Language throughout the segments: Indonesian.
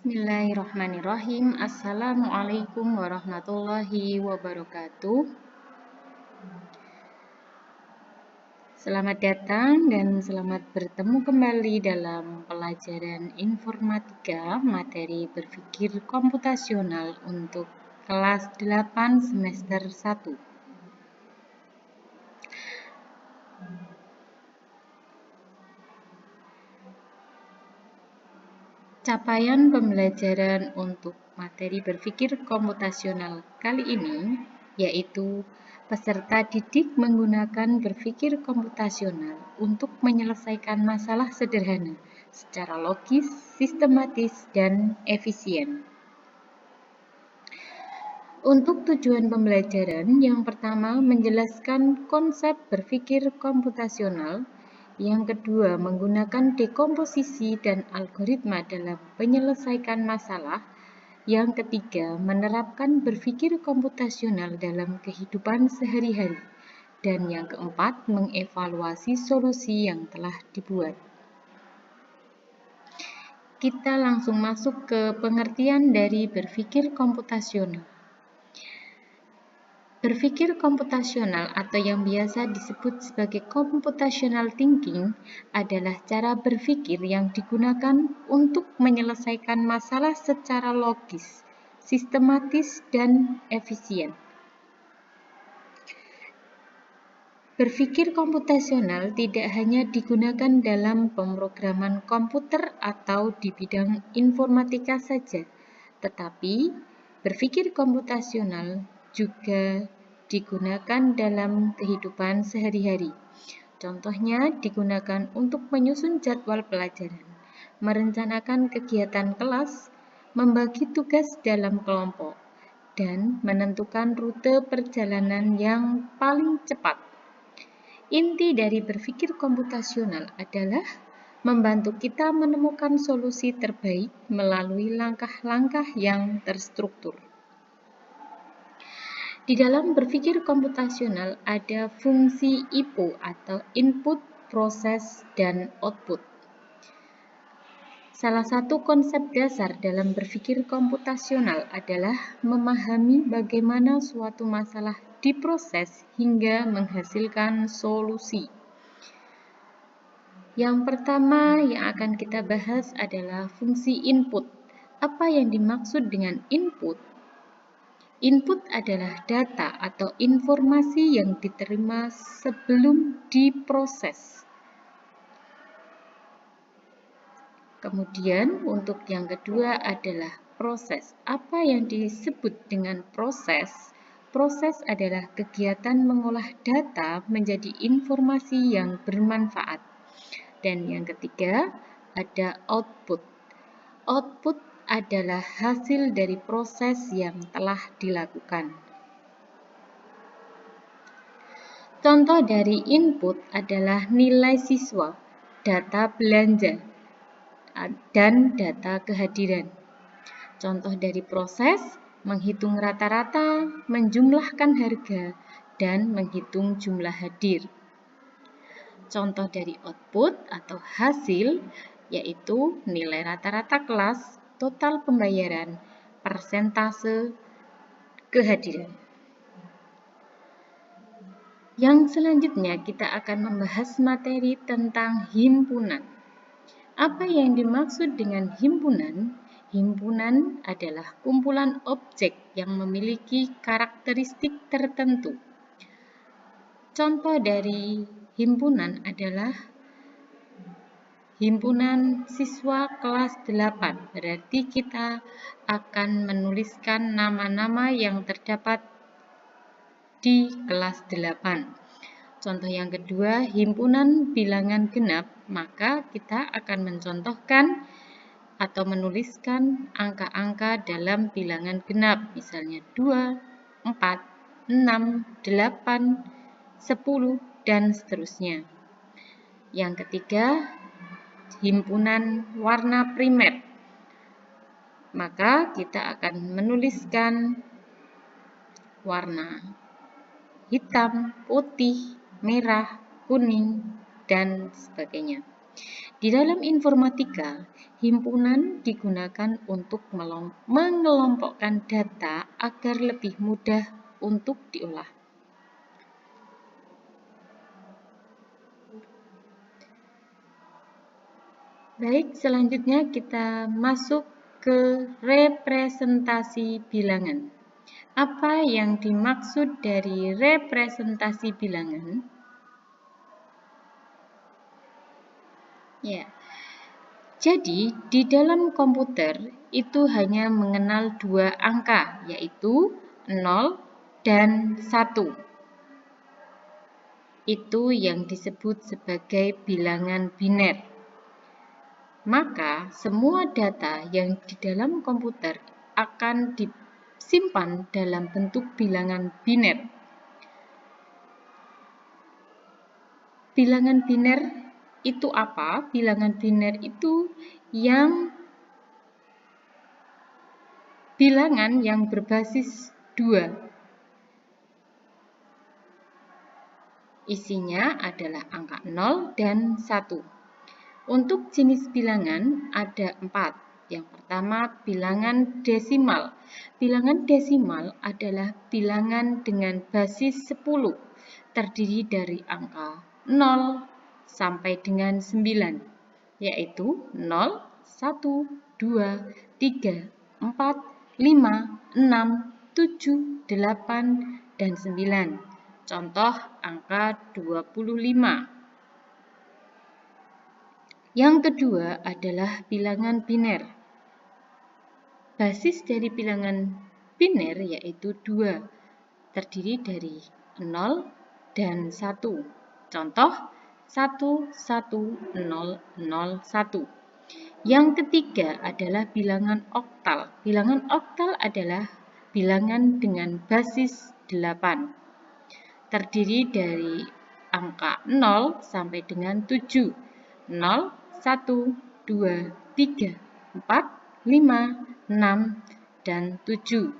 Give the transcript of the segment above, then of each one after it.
Bismillahirrahmanirrahim. Assalamualaikum warahmatullahi wabarakatuh. Selamat datang dan selamat bertemu kembali dalam pelajaran informatika materi berpikir komputasional untuk kelas 8 semester 1. Capaian pembelajaran untuk materi berpikir komputasional kali ini yaitu peserta didik menggunakan berpikir komputasional untuk menyelesaikan masalah sederhana secara logis, sistematis, dan efisien. Untuk tujuan pembelajaran, yang pertama menjelaskan konsep berpikir komputasional, yang kedua menggunakan dekomposisi dan algoritma dalam menyelesaikan masalah, yang ketiga menerapkan berpikir komputasional dalam kehidupan sehari-hari, dan yang keempat mengevaluasi solusi yang telah dibuat. Kita langsung masuk ke pengertian dari berpikir komputasional. Berpikir komputasional atau yang biasa disebut sebagai computational thinking adalah cara berpikir yang digunakan untuk menyelesaikan masalah secara logis, sistematis, dan efisien. Berpikir komputasional tidak hanya digunakan dalam pemrograman komputer atau di bidang informatika saja, tetapi berpikir komputasional juga digunakan dalam kehidupan sehari-hari. Contohnya digunakan untuk menyusun jadwal pelajaran, merencanakan kegiatan kelas, membagi tugas dalam kelompok, dan menentukan rute perjalanan yang paling cepat. Inti dari berpikir komputasional adalah membantu kita menemukan solusi terbaik melalui langkah-langkah yang terstruktur. Di dalam berpikir komputasional ada fungsi IPO atau input, proses, dan output. Salah satu konsep dasar dalam berpikir komputasional adalah memahami bagaimana suatu masalah diproses hingga menghasilkan solusi. Yang pertama yang akan kita bahas adalah fungsi input. Apa yang dimaksud dengan input? Input adalah data atau informasi yang diterima sebelum diproses. Kemudian untuk yang kedua adalah proses. Apa yang disebut dengan proses? Proses adalah kegiatan mengolah data menjadi informasi yang bermanfaat. Dan yang ketiga ada output. Output adalah hasil dari proses yang telah dilakukan. Contoh dari input adalah nilai siswa, data belanja, dan data kehadiran. Contoh dari proses, menghitung rata-rata, menjumlahkan harga, dan menghitung jumlah hadir. Contoh dari output atau hasil yaitu nilai rata-rata kelas, total pembayaran, persentase kehadiran. Yang selanjutnya kita akan membahas materi tentang himpunan. Apa yang dimaksud dengan himpunan? Himpunan adalah kumpulan objek yang memiliki karakteristik tertentu. Contoh dari himpunan adalah himpunan siswa kelas 8. Berarti kita akan menuliskan nama-nama yang terdapat di kelas 8. Contoh yang kedua, himpunan bilangan genap, maka kita akan mencontohkan atau menuliskan angka-angka dalam bilangan genap, misalnya 2, 4, 6, 8, 10, dan seterusnya. Yang ketiga, himpunan warna primer, maka kita akan menuliskan warna hitam, putih, merah, kuning, dan sebagainya. Di dalam informatika, himpunan digunakan untuk mengelompokkan data agar lebih mudah untuk diolah. Baik, selanjutnya kita masuk ke representasi bilangan. Apa yang dimaksud dari representasi bilangan? Ya. Jadi, di dalam komputer itu hanya mengenal dua angka, yaitu 0 dan 1. Itu yang disebut sebagai bilangan biner. Maka, semua data yang di dalam komputer akan disimpan dalam bentuk bilangan biner. Bilangan biner itu apa? Bilangan biner itu bilangan yang berbasis 2. Isinya adalah angka 0 dan 1. Untuk jenis bilangan ada 4. Yang pertama, bilangan desimal. Bilangan desimal adalah bilangan dengan basis 10, terdiri dari angka 0 sampai dengan 9, yaitu 0, 1, 2, 3, 4, 5, 6, 7, 8, dan 9. Contoh angka 25. Yang kedua adalah bilangan biner. Basis dari bilangan biner yaitu 2, terdiri dari 0 dan 1. Contoh 1, 1, 0, 0, 1. Yang ketiga adalah bilangan oktal. Bilangan oktal adalah bilangan dengan basis 8, terdiri dari angka 0 sampai dengan 7. 0, 1, 2, 3, 4, 5, 6, dan 7.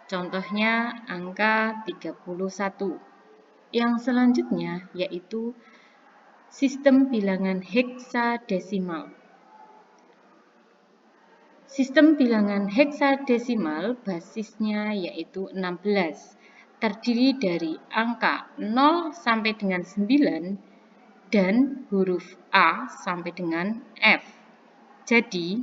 Contohnya angka 31. Yang selanjutnya yaitu sistem bilangan heksadesimal. Sistem bilangan heksadesimal basisnya yaitu 16, terdiri dari angka 0 sampai dengan 9 dan huruf A sampai dengan F. Jadi,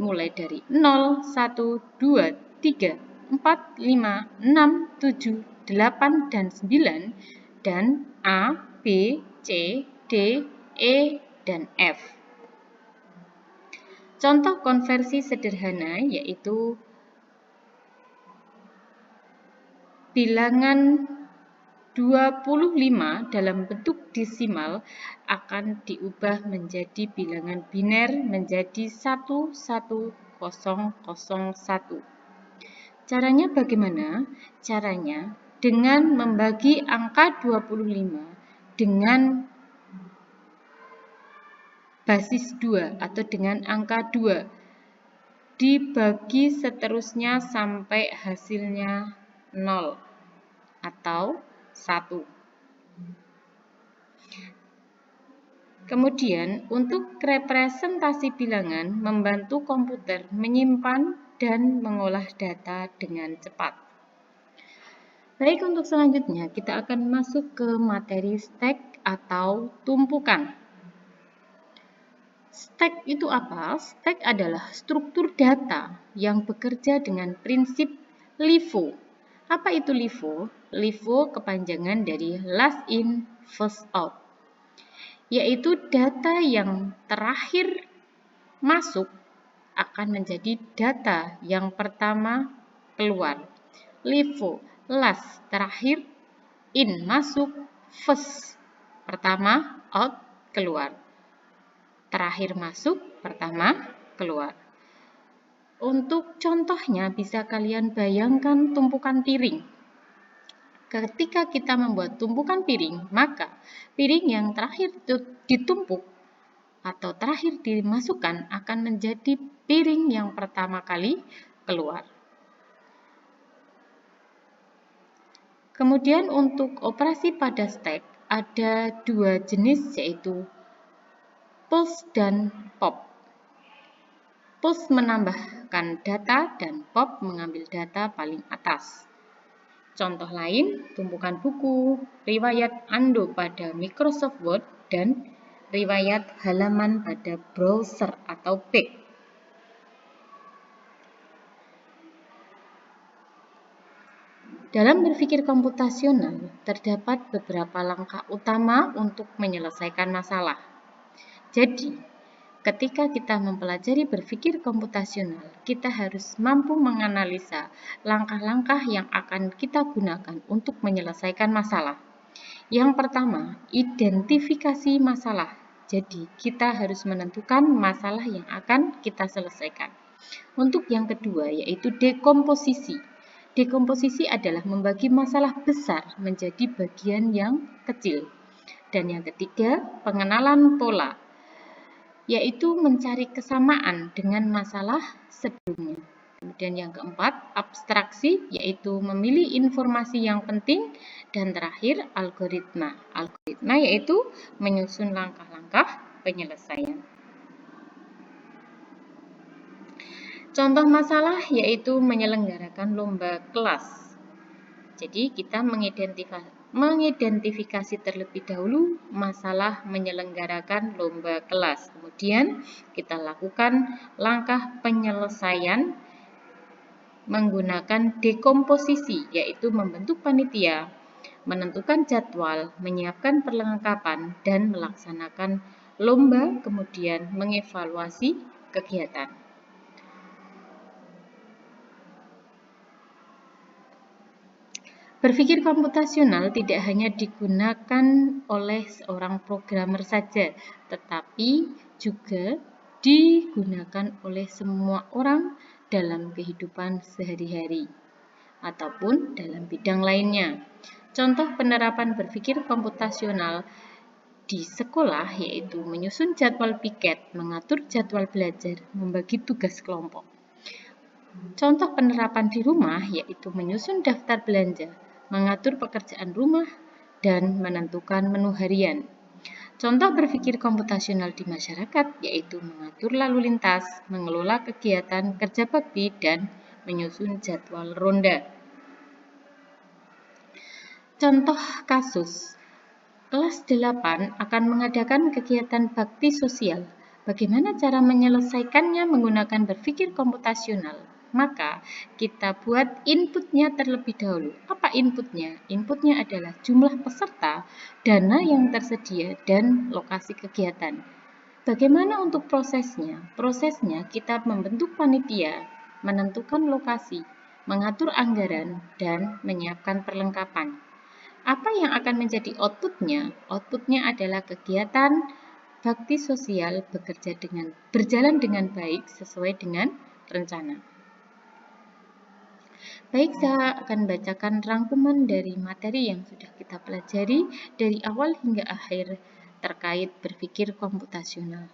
mulai dari 0, 1, 2, 3, 4, 5, 6, 7, 8, dan 9, dan A, B, C, D, E, dan F. Contoh konversi sederhana yaitu bilangan 25 dalam bentuk desimal akan diubah menjadi bilangan biner menjadi 11001. Caranya bagaimana? Caranya dengan membagi angka 25 dengan basis 2 atau dengan angka 2. Dibagi seterusnya sampai hasilnya 0 atau 1. Kemudian, untuk representasi bilangan membantu komputer menyimpan dan mengolah data dengan cepat. Baik, untuk selanjutnya kita akan masuk ke materi stack atau tumpukan. Stack itu apa? Stack adalah struktur data yang bekerja dengan prinsip LIFO. Apa itu LIFO? LIFO kepanjangan dari last in, first out, yaitu data yang terakhir masuk akan menjadi data yang pertama keluar. LIFO, last terakhir, in masuk, first pertama, out keluar. Terakhir masuk, pertama keluar. Untuk contohnya bisa kalian bayangkan tumpukan piring. Ketika kita membuat tumpukan piring, maka piring yang terakhir ditumpuk atau terakhir dimasukkan akan menjadi piring yang pertama kali keluar. Kemudian untuk operasi pada stack ada dua jenis, yaitu push dan pop. Push menambahkan data dan pop mengambil data paling atas. Contoh lain, tumpukan buku, riwayat Ando pada Microsoft Word, dan riwayat halaman pada browser atau page. Dalam berpikir komputasional, terdapat beberapa langkah utama untuk menyelesaikan masalah. Jadi, ketika kita mempelajari berpikir komputasional, kita harus mampu menganalisa langkah-langkah yang akan kita gunakan untuk menyelesaikan masalah. Yang pertama, identifikasi masalah. Jadi, kita harus menentukan masalah yang akan kita selesaikan. Untuk yang kedua, yaitu dekomposisi. Dekomposisi adalah membagi masalah besar menjadi bagian yang kecil. Dan yang ketiga, pengenalan pola, yaitu mencari kesamaan dengan masalah sebelumnya. Kemudian yang keempat, abstraksi, yaitu memilih informasi yang penting. Dan terakhir, algoritma. Algoritma yaitu menyusun langkah-langkah penyelesaian. Contoh masalah yaitu menyelenggarakan lomba kelas. Jadi kita mengidentifikasi terlebih dahulu masalah menyelenggarakan lomba kelas. Kemudian kita lakukan langkah penyelesaian menggunakan dekomposisi, yaitu membentuk panitia, menentukan jadwal, menyiapkan perlengkapan, dan melaksanakan lomba, kemudian mengevaluasi kegiatan. Berpikir komputasional tidak hanya digunakan oleh seorang programmer saja, tetapi juga digunakan oleh semua orang dalam kehidupan sehari-hari ataupun dalam bidang lainnya. Contoh penerapan berpikir komputasional di sekolah yaitu menyusun jadwal piket, mengatur jadwal belajar, membagi tugas kelompok. Contoh penerapan di rumah yaitu menyusun daftar belanja, mengatur pekerjaan rumah, dan menentukan menu harian. Contoh berpikir komputasional di masyarakat yaitu mengatur lalu lintas, mengelola kegiatan kerja bakti, dan menyusun jadwal ronda. Contoh kasus, kelas 8 akan mengadakan kegiatan bakti sosial. Bagaimana cara menyelesaikannya menggunakan berpikir komputasional? Maka kita buat inputnya terlebih dahulu. Apa inputnya? Inputnya adalah jumlah peserta, dana yang tersedia, dan lokasi kegiatan. Bagaimana untuk prosesnya? Prosesnya kita membentuk panitia, menentukan lokasi, mengatur anggaran, dan menyiapkan perlengkapan. Apa yang akan menjadi outputnya? Outputnya adalah kegiatan bakti sosial berjalan dengan baik sesuai dengan rencana. Baik, saya akan bacakan rangkuman dari materi yang sudah kita pelajari dari awal hingga akhir terkait berpikir komputasional.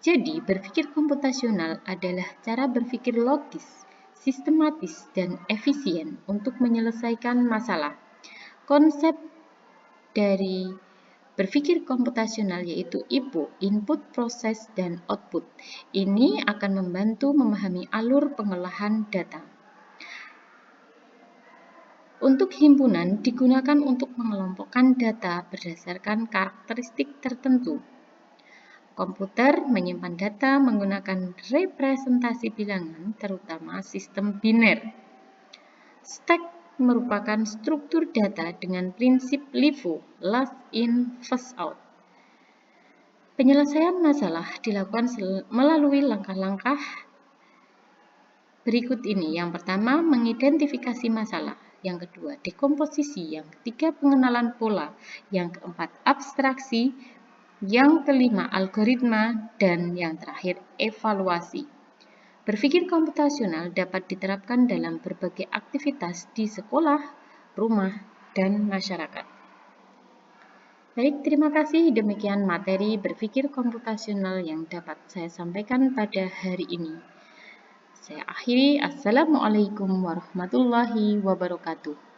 Jadi, berpikir komputasional adalah cara berpikir logis, sistematis, dan efisien untuk menyelesaikan masalah. Konsep dari berpikir komputasional yaitu IPO, input, proses, dan output. Ini akan membantu memahami alur pengolahan data. Untuk himpunan digunakan untuk mengelompokkan data berdasarkan karakteristik tertentu. Komputer menyimpan data menggunakan representasi bilangan, terutama sistem biner. Stack merupakan struktur data dengan prinsip LIFO, last in, first out. Penyelesaian masalah dilakukan melalui langkah-langkah berikut ini. Yang pertama, mengidentifikasi masalah. Yang kedua, dekomposisi. Yang ketiga, pengenalan pola. Yang keempat, abstraksi. Yang kelima, algoritma. Dan yang terakhir, evaluasi. Berpikir komputasional dapat diterapkan dalam berbagai aktivitas di sekolah, rumah, dan masyarakat. Baik, terima kasih. Demikian materi berpikir komputasional yang dapat saya sampaikan pada hari ini. Saya akhiri. Assalamualaikum warahmatullahi wabarakatuh.